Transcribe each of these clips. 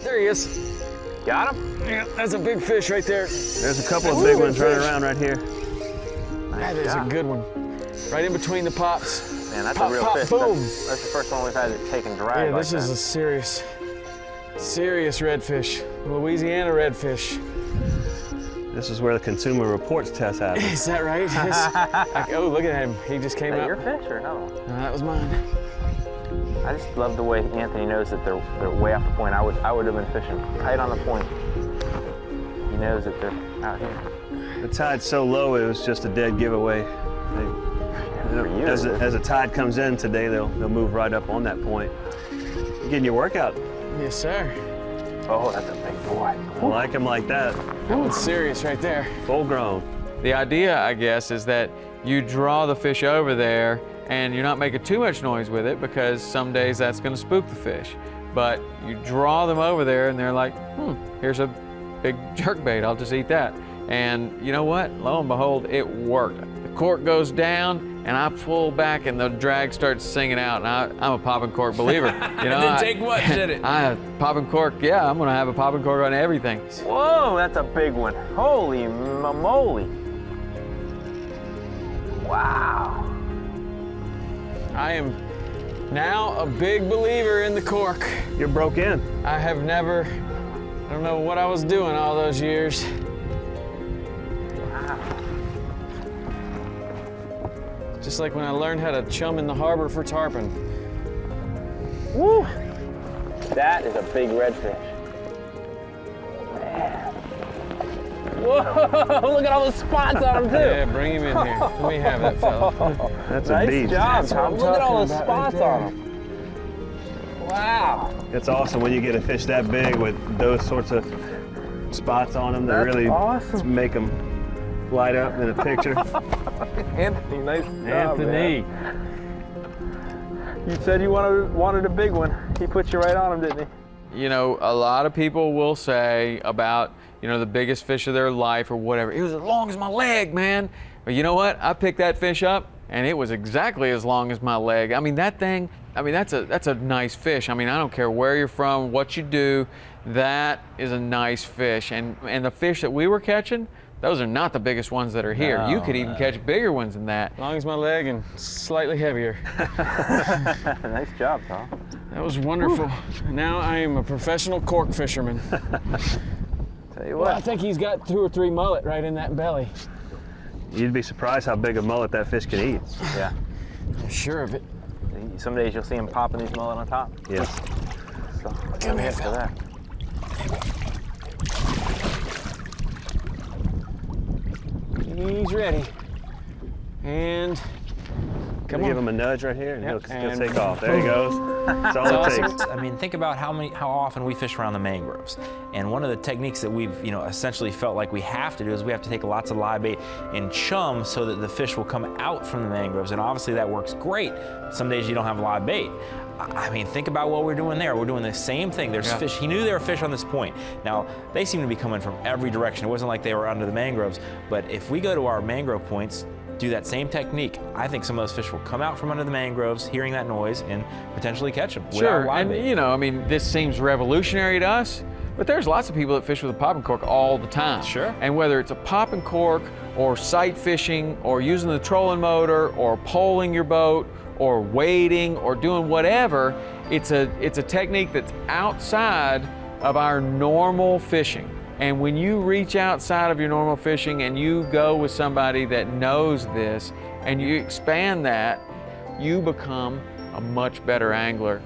There he is. Got him? Yeah, that's a big fish right there. There's a couple of big ones running around right here. That is a good one. Right in between the pops. Man, that's Pop, a real pop, fish. boom. That's the first one we've had that taken drag. Yeah, like this is that. a serious redfish. Louisiana redfish. This is where the Consumer Reports test happens. Is that right? Oh, look at him. He just came Is that out. your fish or no? No, that was mine. I just love the way Anthony knows that they're way off the point. I would have been fishing tight on the point. He knows that they're out here. The tide's so low, it was just a dead giveaway. As the tide comes in today, they'll move right up on that point. You're getting your workout. Yes, sir. Oh, that's a big boy. I like them like that. That one's serious right there. Full grown. The idea, I guess, is that you draw the fish over there and you're not making too much noise with it because some days that's going to spook the fish. But you draw them over there and they're like, here's a big jerkbait, I'll just eat that. And you know what? Lo and behold, it worked. The cork goes down and I pull back and the drag starts singing out, and I'm a popping cork believer. You know, Didn't take much, did it? Popping cork, yeah, I'm gonna have a popping cork on everything. Whoa, that's a big one. Holy moly. Wow. I am now a big believer in the cork. You're broke in. I have never, I don't know what I was doing all those years. Just like when I learned how to chum in the harbor for tarpon. Woo! That is a big redfish. Man. Whoa! Look at all the spots on him too. Yeah, bring him in here. Let me have that fella. That's a Nice beast. job, That's what Tom. I'm Look at all the talking about spots right on him. Wow. It's awesome when you get a fish that big with those sorts of spots on them that That's really awesome. make them light up in a picture. Anthony, nice job, Anthony. man. You said you wanted a big one. He put you right on him, didn't he? You know, a lot of people will say about, you know, the biggest fish of their life or whatever, it was as long as my leg, man. But you know what? I picked that fish up and it was exactly as long as my leg. I mean, that thing, I mean, that's a nice fish. I mean, I don't care where you're from, what you do, that is a nice fish. And the fish that we were catching, those are not the biggest ones that are here. No, you could even catch bigger ones than that. As long as my leg and slightly heavier. Nice job, Tom. That was wonderful. Now I am a professional cork fisherman. Tell you Well, I what. think he's got 2 or 3 mullet right in that belly. You'd be surprised how big a mullet that fish can eat. Yeah. I'm sure of it. Some days you'll see him popping these mullet on top. Yes. So, Come here, for fella. that. He's ready. And come Give on. him a nudge right here and Yep, he'll and take off. There he goes. That's all it awesome. takes. I mean, think about how often we fish around the mangroves. And one of the techniques that we've, essentially felt like we have to do is we have to take lots of live bait and chum so that the fish will come out from the mangroves. And obviously that works great. Some days you don't have live bait. I mean, think about what we're doing there. We're doing the same thing. There's fish. He knew there were fish on this point. Now, they seem to be coming from every direction. It wasn't like they were under the mangroves. But if we go to our mangrove points, do that same technique, I think some of those fish will come out from under the mangroves, hearing that noise, and potentially catch them. Sure, and you know, I mean, this seems revolutionary to us, but there's lots of people that fish with a popping cork all the time. Sure. And whether it's a popping cork, or sight fishing, or using the trolling motor, or poling your boat, or wading, or doing whatever, it's a technique that's outside of our normal fishing. And when you reach outside of your normal fishing and you go with somebody that knows this and you expand that, you become a much better angler.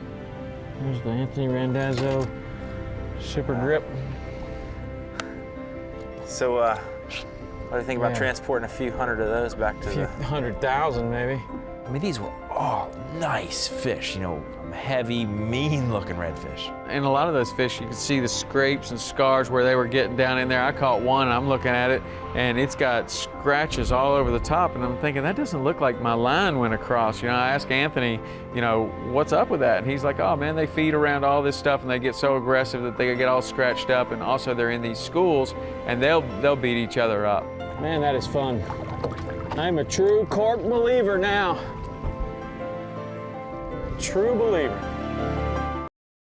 There's the Anthony Randazzo Super Grip. So, what do you think about Yeah. transporting a few hundred of those back to A few the... 100,000 maybe. I mean, these were all nice fish, heavy, mean-looking redfish. And a lot of those fish, you can see the scrapes and scars where they were getting down in there. I caught one, and I'm looking at it, and it's got scratches all over the top, and I'm thinking, that doesn't look like my line went across. I asked Anthony, what's up with that? And he's like, oh man, they feed around all this stuff, and they get so aggressive that they get all scratched up, and also they're in these schools, and they'll beat each other up. Man, that is fun. I'm a true cork believer now. True believer.